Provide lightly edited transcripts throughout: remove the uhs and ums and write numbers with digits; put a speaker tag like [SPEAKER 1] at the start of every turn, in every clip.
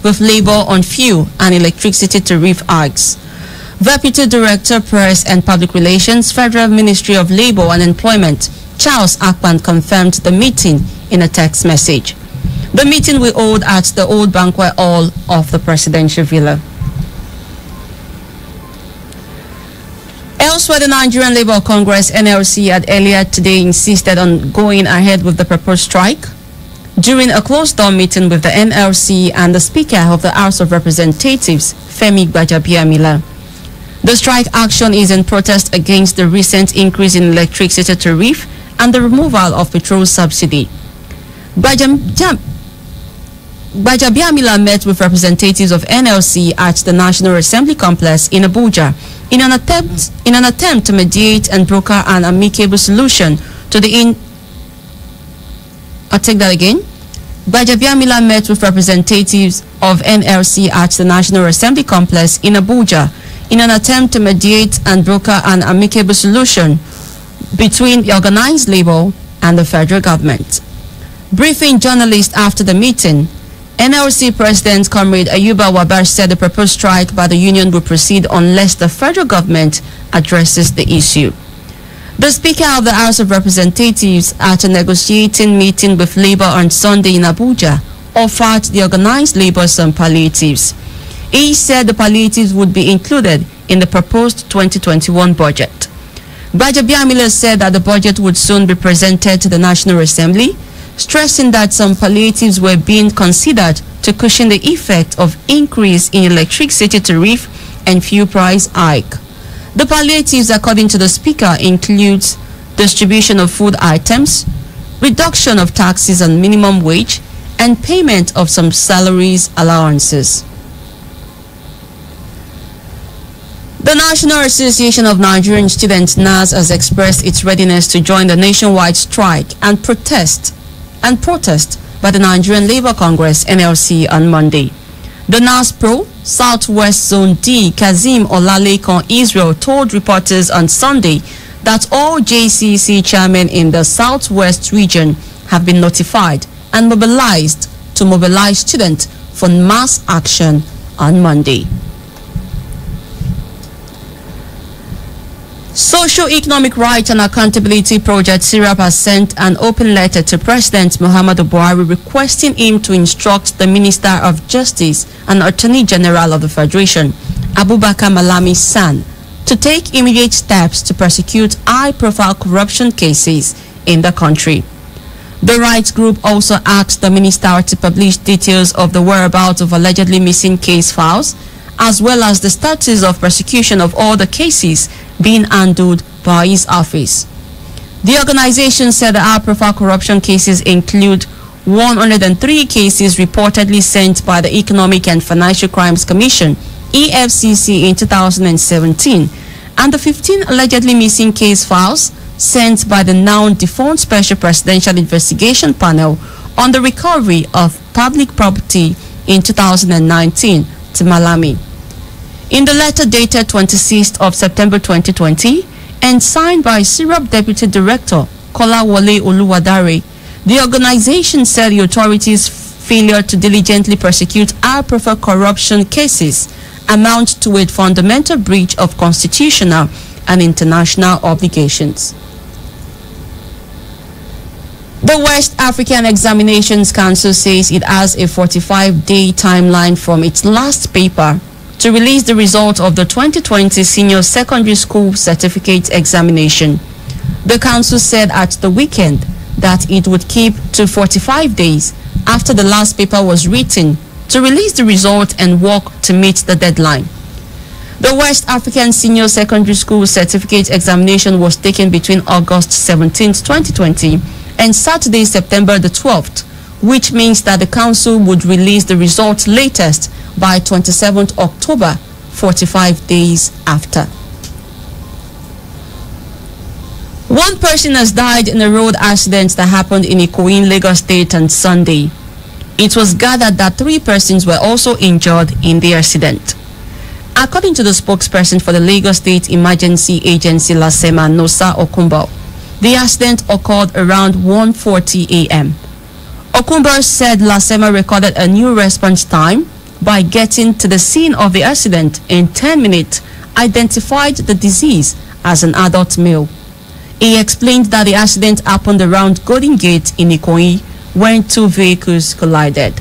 [SPEAKER 1] with Labour on fuel and electricity tariff hikes. Deputy Director, Press and Public Relations, Federal Ministry of Labour and Employment, Charles Akpan, confirmed the meeting in a text message. The meeting will hold at the Old Banquet Hall of the Presidential Villa. Elsewhere, the Nigerian Labour Congress (NLC) had earlier today insisted on going ahead with the proposed strike. During a closed-door meeting with the NLC and the Speaker of the House of Representatives, Femi Gbajabiamila, the strike action is in protest against the recent increase in electricity tariff and the removal of petrol subsidy. Gbajabiamila met with representatives of NLC at the National Assembly Complex in Abuja in an attempt to mediate and broker an amicable solution to the Gbajabiamila met with representatives of NLC at the National Assembly Complex in Abuja in an attempt to mediate and broker an amicable solution between the organized labor and the federal government. Briefing journalists after the meeting, NLC President Comrade Ayuba Wabash said the proposed strike by the union will proceed unless the federal government addresses the issue. The Speaker of the House of Representatives at a negotiating meeting with Labour on Sunday in Abuja offered the organized labor some palliatives. He said the palliatives would be included in the proposed 2021 budget. Gbajabiamila said that the budget would soon be presented to the National Assembly, stressing that some palliatives were being considered to cushion the effect of increase in electricity tariff and fuel price hike. The palliatives, according to the Speaker, includes distribution of food items, reduction of taxes on minimum wage, and payment of some salaries allowances. The National Association of Nigerian Students, NAS, has expressed its readiness to join the nationwide strike and protest by the Nigerian Labour Congress (NLC) on Monday. The NAS Pro Southwest Zone D, Kazim Olalekan Israel, told reporters on Sunday that all JCC chairmen in the Southwest region have been notified and mobilized to mobilize students for mass action on Monday. Socio-Economic Rights and Accountability Project (SIRAP) has sent an open letter to President Muhammadu Buhari requesting him to instruct the Minister of Justice and Attorney General of the Federation, Abubakar Malami San, to take immediate steps to prosecute high-profile corruption cases in the country. The rights group also asked the minister to publish details of the whereabouts of allegedly missing case files, as well as the status of prosecution of all the cases being handled by his office. The organization said the high-profile corruption cases include 103 cases reportedly sent by the Economic and Financial Crimes Commission (EFCC) in 2017, and the 15 allegedly missing case files sent by the now defunct Special Presidential Investigation Panel on the recovery of public property in 2019 to Malami. In the letter dated 26th of September 2020 and signed by SIRAP Deputy Director Kolawole Oluwadare, the organization said the authorities' failure to diligently prosecute high-profile corruption cases amount to a fundamental breach of constitutional and international obligations. The West African Examinations Council says it has a 45-day timeline from its last paper to release the result of the 2020 Senior Secondary School Certificate Examination. The council said at the weekend that it would keep to 45 days after the last paper was written to release the result and work to meet the deadline. The West African Senior Secondary School Certificate Examination was taken between August 17, 2020 and Saturday, September the 12th, which means that the council would release the results latest by 27th October, 45 days after. One person has died in a road accident that happened in Ikoyi, Lagos State on Sunday. It was gathered that 3 persons were also injured in the accident. According to the spokesperson for the Lagos State Emergency Agency, LASEMA, Nosa Okumbo, the accident occurred around 1:40 a.m. Okumbo said LASEMA recorded a new response time by getting to the scene of the accident in 10 minutes, identified the deceased as an adult male. He explained that the accident happened around Golden Gate in Ikoyi when two vehicles collided.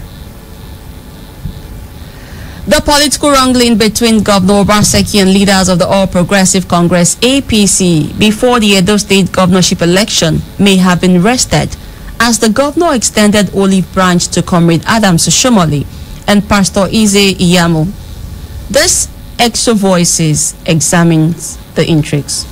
[SPEAKER 1] The political wrangling between Governor Obaseki and leaders of the All Progressive Congress (APC) before the Edo State governorship election may have been rested, as the governor extended olive branch to Comrade Adams Oshomole and Pastor Ize Iyamu. This Extra Voices examines the intrigues.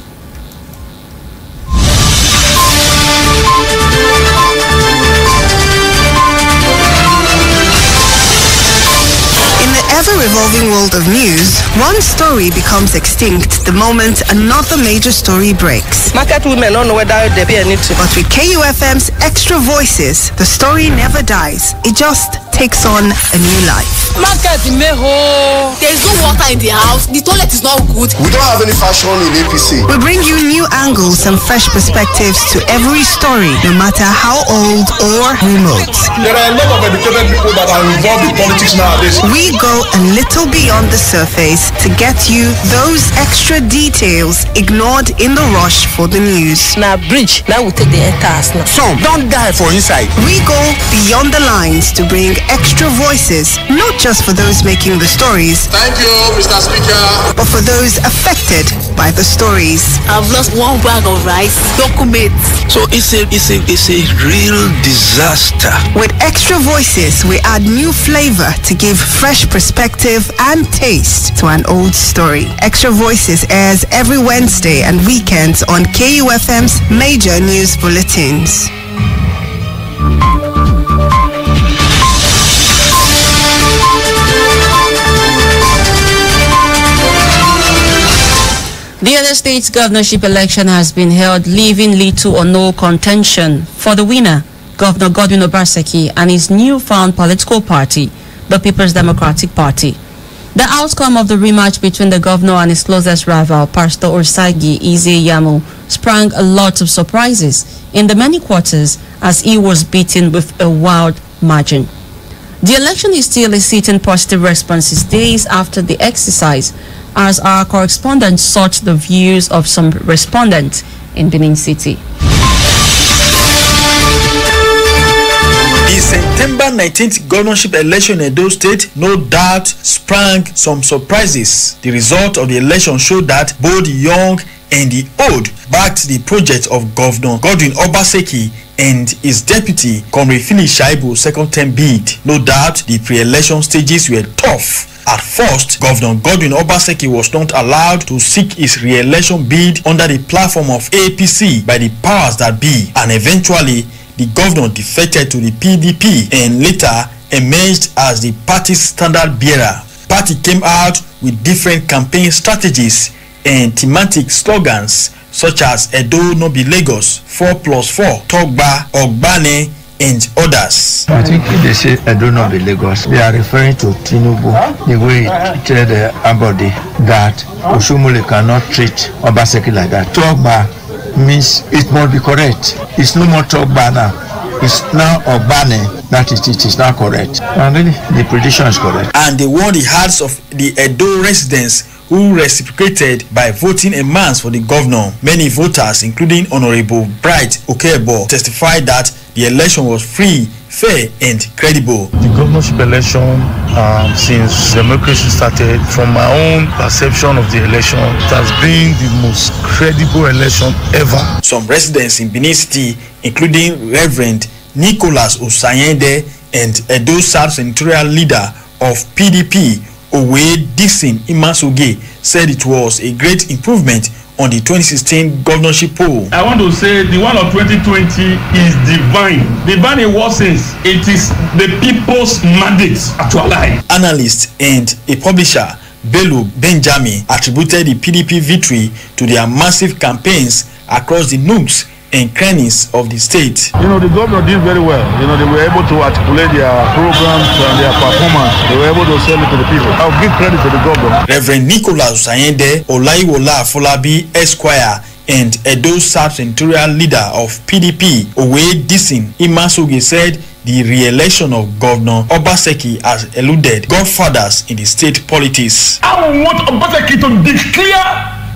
[SPEAKER 2] Ever-revolving world of news, one story becomes extinct the moment another major story breaks.
[SPEAKER 3] Market women don't know whether they pay anything.
[SPEAKER 2] But with KUFM's Extra Voices, the story never dies. It just takes on a new life.
[SPEAKER 3] Market meho.
[SPEAKER 4] There is no water in the house. The toilet is not good.
[SPEAKER 5] We don't have any fashion in APC.
[SPEAKER 2] We bring you new angles and fresh perspectives to every story, no matter how old or remote.
[SPEAKER 5] There are a lot of educated people that are involved in politics nowadays.
[SPEAKER 2] We go a little beyond the surface to get you those extra details ignored in the rush for the news.
[SPEAKER 3] Now bridge, now we take the entire now.
[SPEAKER 5] Some don't die for inside.
[SPEAKER 2] We go beyond the lines to bring extra voices, not just for those making the stories.
[SPEAKER 5] Thank you, Mr. Speaker.
[SPEAKER 2] But for those affected by the stories.
[SPEAKER 4] I've lost one bag of rice, documents.
[SPEAKER 6] So it's a real disaster.
[SPEAKER 2] With Extra Voices, we add new flavor to give fresh perspective and taste to an old story. Extra Voices airs every Wednesday and weekends on KUFM's major news bulletins.
[SPEAKER 1] The other state's governorship election has been held, leaving little or no contention for the winner, Governor Godwin Obaseki, and his newfound political party, the People's Democratic Party. The outcome of the rematch between the governor and his closest rival, Pastor Orsagi Ize Iyamu, sprang a lot of surprises in the many quarters as he was beaten with a wild margin. The election is still eliciting positive responses days after the exercise, as our correspondent sought the views of some respondents in Benin City.
[SPEAKER 7] The September 19th governorship election in Edo State no doubt sprang some surprises. The result of the election showed that both the young and the old backed the project of Governor Godwin Obaseki and his deputy, Comrade Philip Shaibu's second-term bid. No doubt the pre-election stages were tough. At first, Governor Godwin Obaseki was not allowed to seek his re-election bid under the platform of APC by the powers that be, and eventually the governor defected to the PDP and later emerged as the party's standard bearer. Party came out with different campaign strategies and thematic slogans such as Edo no be Lagos, 4+4, Togba, Ogbane, and others.
[SPEAKER 8] I think if they say Edo no be Lagos, they are referring to Tinubu, the way he treated everybody, that Oshomole cannot treat Obaseki like that. Togba means it must be correct. It's no more Togba now. It's now Ogbane. That it is now correct. And really, the prediction is correct.
[SPEAKER 7] And they won the hearts of the Edo residents, who reciprocated by voting en masse for the governor. Many voters, including Honorable Bright Okebo, testified that the election was free, fair, and credible.
[SPEAKER 9] The governorship election, since democracy started, from my own perception of the election, it has been the most credible election ever.
[SPEAKER 7] Some residents in Benin City, including Reverend Nicholas Osayende and Edo South Senatorial leader of PDP, Owe Dixon Imasoge, said it was a great improvement on the 2016 governorship poll.
[SPEAKER 10] I want to say the one of 2020 is divine. Divine in what sense? It is the people's mandate actualized.
[SPEAKER 7] Analyst and a publisher, Bello Benjamin, attributed the PDP victory to their massive campaigns across the nooks and crannies of the state.
[SPEAKER 10] You know, the governor did very well. You know, they were able to articulate their programs and their performance. They were able to sell it to the people. I'll give credit to the governor.
[SPEAKER 7] Reverend Nicholas Osayende, Olaiwola Afolabi Esquire, and Edo South Senatorial leader of PDP, Owe Dixon Imasoge, said the re-election of Governor Obaseki has eluded godfathers in the state politics.
[SPEAKER 10] I want Obaseki to declare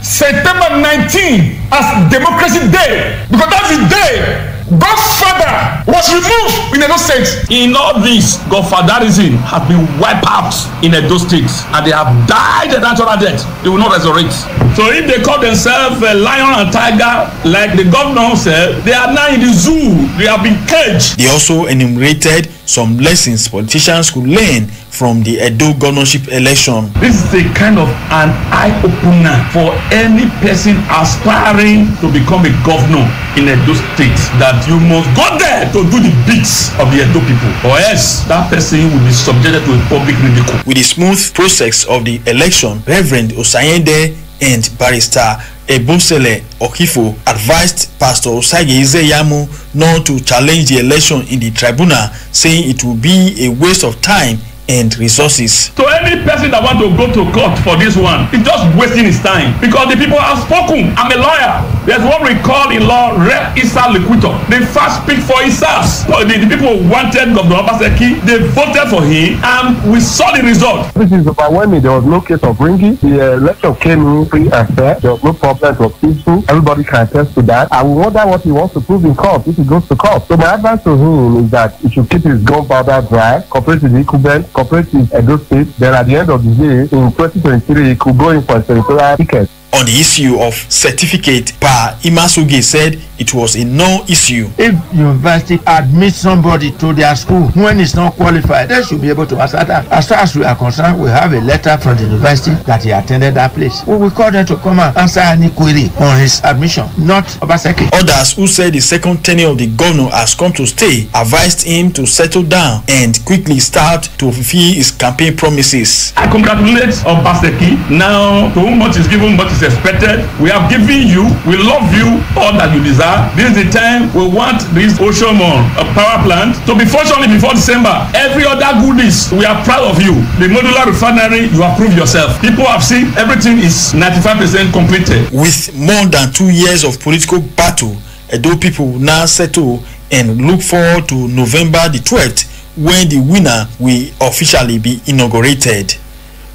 [SPEAKER 10] September 19 as Democracy Day, because that's the day Godfather was removed in Edo State. In all this, Godfatherism has been wiped out in Edo State, and they have died a natural death. They will not resurrect. So if they call themselves a lion and tiger, like the governor said, they are now in the zoo. They have been caged.
[SPEAKER 7] They also enumerated some lessons politicians could learn from the Edo governorship election.
[SPEAKER 10] This is a kind of an eye-opener for any person aspiring to become a governor in Edo State, that you must go there to do the bits of the Edo people, or else that person will be subjected to a public ridicule.
[SPEAKER 7] With the smooth process of the election, Reverend Osayende and Barrister Ebosele Okifo advised Pastor Osage Izeyamu not to challenge the election in the tribunal, saying it will be a waste of time and resources.
[SPEAKER 10] So any person that want to go to court for this one is just wasting his time, because the people have spoken. I'm a lawyer. There's what we call in law rep issa liquidator. They first speak for themselves. So the people wanted Governor Obaseki, they voted for him, and we saw the result.
[SPEAKER 11] This is overwhelming. There was no case of ringing. The election came in free and fair. There was no problem. It was peaceful. Everybody can attest to that. I wonder what he wants to prove in court if he goes to court. So my advice to him is that he should keep his gunpowder dry, cooperate with the incumbent, cooperate with Edo State. Then at the end of the day, in 2023, he could go in for a senatorial ticket.
[SPEAKER 7] On the issue of certificate, Pa Imasuge said it was a non-issue.
[SPEAKER 8] If university admits somebody to their school when it's not qualified, they should be able to answer that. As far as we are concerned, we have a letter from the university that he attended that place. We will call them to come and answer any query on his admission, not Obaseki.
[SPEAKER 7] Others who said the second tenure of the governor has come to stay advised him to settle down and quickly start to fulfill his campaign promises.
[SPEAKER 10] I congratulate Obaseki. Now, to whom much is given, much is expected. We have given you, we love you, all that you desire. This is the time we want this Oshomon power plant to be functioning before December. Every other goodies, we are proud of you. The modular refinery, you have proved yourself. People have seen everything is 95% completed.
[SPEAKER 7] With more than 2 years of political battle, Edo people now settle and look forward to November the 12th, when the winner will officially be inaugurated.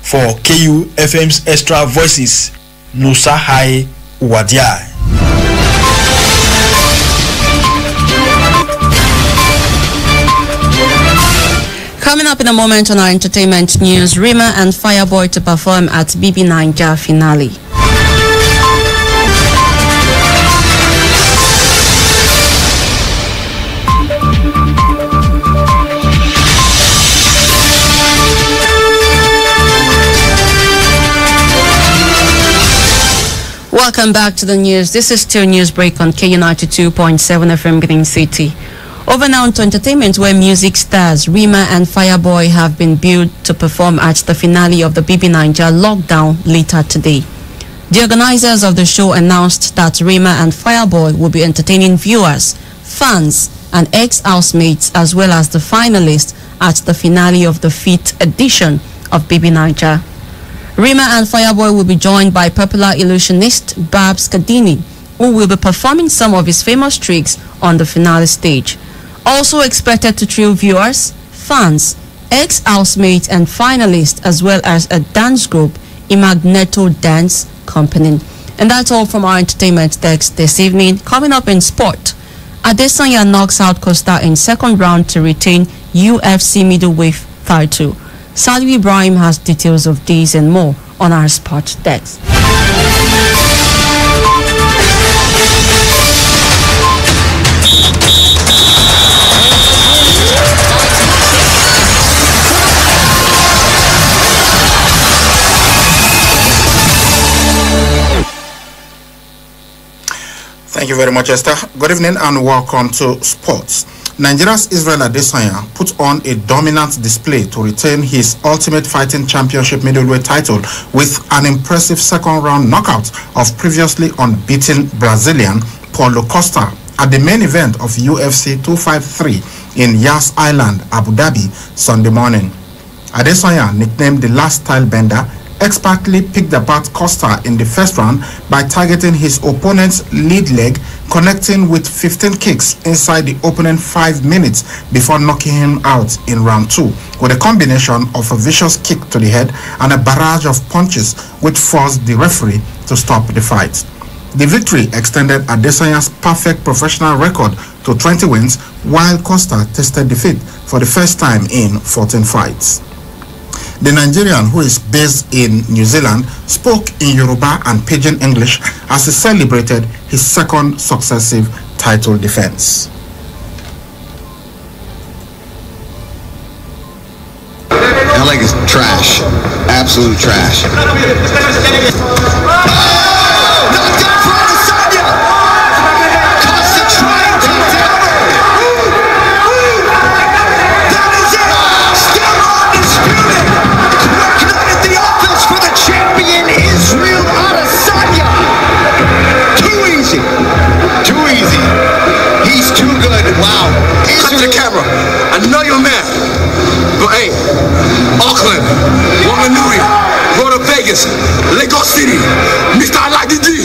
[SPEAKER 7] For KUFM's Extra Voices, Nusa Hai Wadiai.
[SPEAKER 1] Coming up in a moment on our entertainment news, Rima and Fireboy to perform at BB Naija finale. Welcome back to the news. This is still News Break on KU92.7 FM Green City. Over now to entertainment, where music stars Rima and Fireboy have been billed to perform at the finale of the BB Naija Lockdown later today. The organizers of the show announced that Rima and Fireboy will be entertaining viewers, fans, and ex-housemates, as well as the finalists at the finale of the 5th edition of BB Naija. Rima and Fireboy will be joined by popular illusionist Babs Kadini, who will be performing some of his famous tricks on the finale stage. Also expected to thrill viewers, fans, ex-housemates, and finalists, as well as a dance group, Imagneto Dance Company. And that's all from our entertainment desk this evening. Coming up in sport, Adesanya knocks out Costa in second round to retain UFC middleweight title. Saudi Ibrahim has details of these and more on our sport desk.
[SPEAKER 12] Thank you very much, Esther. Good evening and welcome to Sports. Nigeria's Israel Adesanya put on a dominant display to retain his Ultimate Fighting Championship middleweight title with an impressive second-round knockout of previously unbeaten Brazilian Paulo Costa at the main event of UFC 253 in Yas Island, Abu Dhabi, Sunday morning. Adesanya, nicknamed the last style bender, expertly picked apart Costa in the first round by targeting his opponent's lead leg, connecting with 15 kicks inside the opening 5 minutes before knocking him out in round 2 with a combination of a vicious kick to the head and a barrage of punches which forced the referee to stop the fight. The victory extended Adesanya's perfect professional record to 20 wins, while Costa tasted defeat for the first time in 14 fights. The Nigerian, who is based in New Zealand, spoke in Yoruba and Pidgin English as he celebrated his second successive title defense.
[SPEAKER 13] LA is trash. Absolute trash.
[SPEAKER 14] Wow. Cut to the camera. I know you're mad. But hey, Auckland, Wanganui, Road to Vegas, Lagos City, Mr. Aladidi,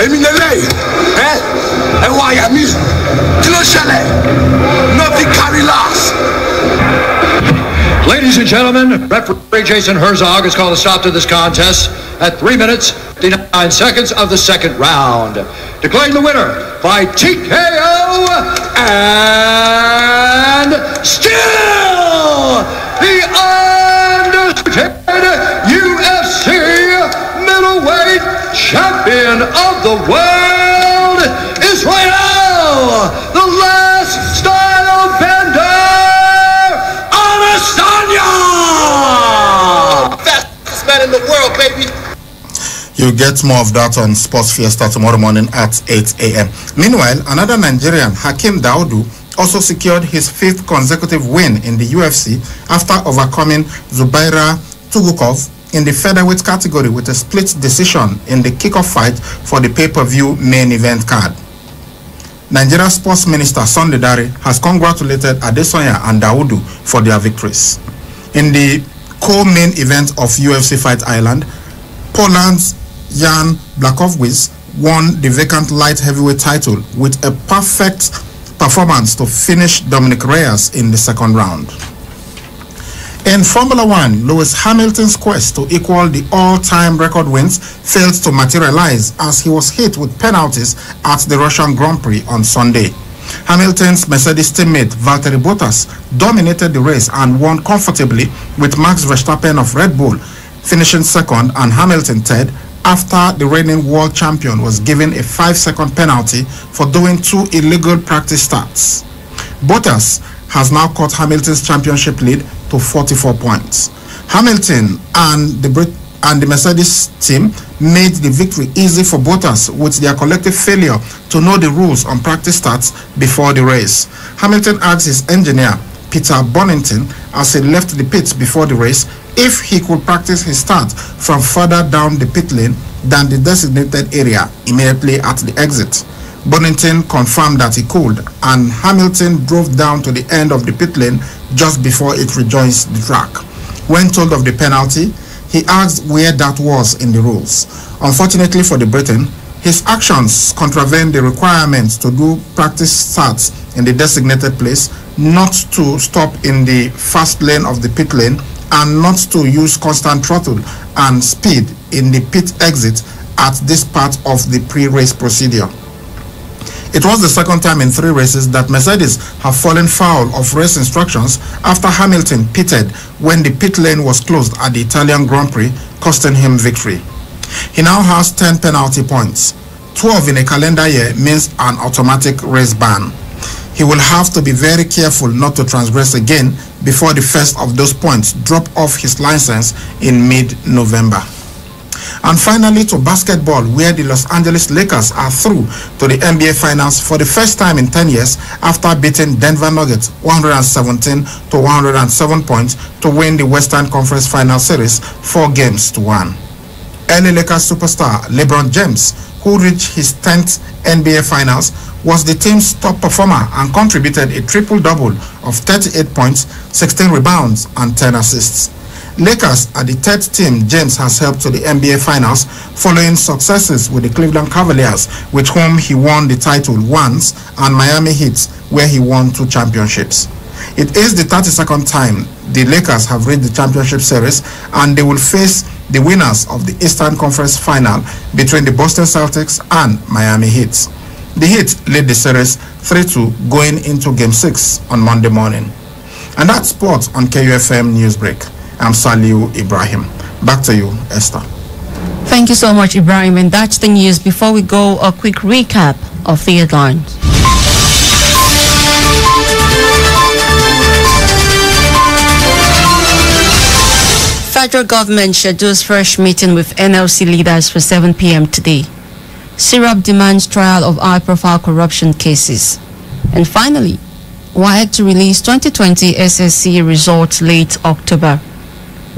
[SPEAKER 14] Eminele, and Wyoming, Kilo Chalet, nothing carry last.
[SPEAKER 15] Ladies and gentlemen, referee Jason Herzog has called a stop to this contest at 3 minutes, 59 seconds of the second round. Declaring the winner by TKO and still the undisputed UFC middleweight champion of the world, Israel, the last style bender, Adesanya!
[SPEAKER 14] Fastest man in the world, baby.
[SPEAKER 12] You'll get more of that on Sports Fiesta tomorrow morning at 8 a.m. Meanwhile, another Nigerian, Hakeem Dawodu, also secured his 5th consecutive win in the UFC after overcoming Zubaira Tugukov in the featherweight category with a split decision in the kickoff fight for the pay-per-view main event card. Nigeria Sports Minister Sunday Dare has congratulated Adesanya and Dawodu for their victories. In the co-main event of UFC Fight Island, Poland's Jan Blachowicz won the vacant light heavyweight title with a perfect performance to finish Dominic Reyes in the second round. In Formula One, Lewis Hamilton's quest to equal the all-time record wins failed to materialize as he was hit with penalties at the Russian Grand Prix on Sunday. Hamilton's Mercedes teammate Valtteri Bottas dominated the race and won comfortably, with Max Verstappen of Red Bull finishing second and Hamilton third after the reigning world champion was given a 5-second penalty for doing 2 illegal practice starts. Bottas has now cut Hamilton's championship lead to 44 points. Hamilton and the Mercedes team made the victory easy for Bottas with their collective failure to know the rules on practice starts before the race. Hamilton asked his engineer, Peter Bonington, as he left the pits before the race, if he could practice his start from further down the pit lane than the designated area immediately at the exit. Bonington confirmed that he could, and Hamilton drove down to the end of the pit lane just before it rejoins the track. When told of the penalty, he asked where that was in the rules. Unfortunately for the Briton, his actions contravened the requirements to do practice starts in the designated place, not to stop in the fast lane of the pit lane, and not to use constant throttle and speed in the pit exit at this part of the pre-race procedure. It was the second time in 3 races that Mercedes have fallen foul of race instructions after Hamilton pitted when the pit lane was closed at the Italian Grand Prix, costing him victory. He now has 10 penalty points. 12 in a calendar year means an automatic race ban. He will have to be very careful not to transgress again before the first of those points drop off his license in mid-November. And finally, to basketball, where the Los Angeles Lakers are through to the NBA Finals for the first time in 10 years after beating Denver Nuggets 117-107 points to win the Western Conference Final Series 4-1. LA Lakers superstar LeBron James, who reached his 10th NBA Finals, was the team's top performer and contributed a triple-double of 38 points, 16 rebounds, and 10 assists. Lakers are the third team James has helped to the NBA Finals following successes with the Cleveland Cavaliers, with whom he won the title once, and Miami Heat, where he won 2 championships. It is the 32nd time the Lakers have reached the championship series, and they will face the winners of the Eastern Conference Final between the Boston Celtics and Miami Heat. The Heat led the series 3-2 going into Game 6 on Monday morning. And that's sports on KUFM Newsbreak. I'm Saliu Ibrahim. Back to you, Esther.
[SPEAKER 1] Thank you so much, Ibrahim. And that's the news. Before we go, a quick recap of the headlines. Federal government schedules fresh meeting with NLC leaders for 7 p.m. today. Syrup demands trial of high-profile corruption cases. And finally, WAEC to release 2020 SSC results late October.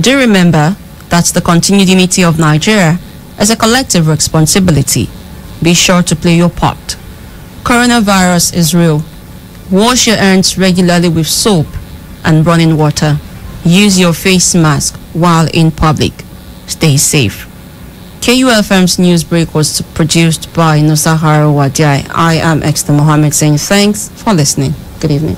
[SPEAKER 1] Do remember that the continued unity of Nigeria is a collective responsibility. Be sure to play your part. Coronavirus is real. Wash your hands regularly with soap and running water. Use your face mask while in public. Stay safe. KUFM's news break was produced by Nusahara Wadiai. I am Exter Mohammed saying thanks for listening. Good evening.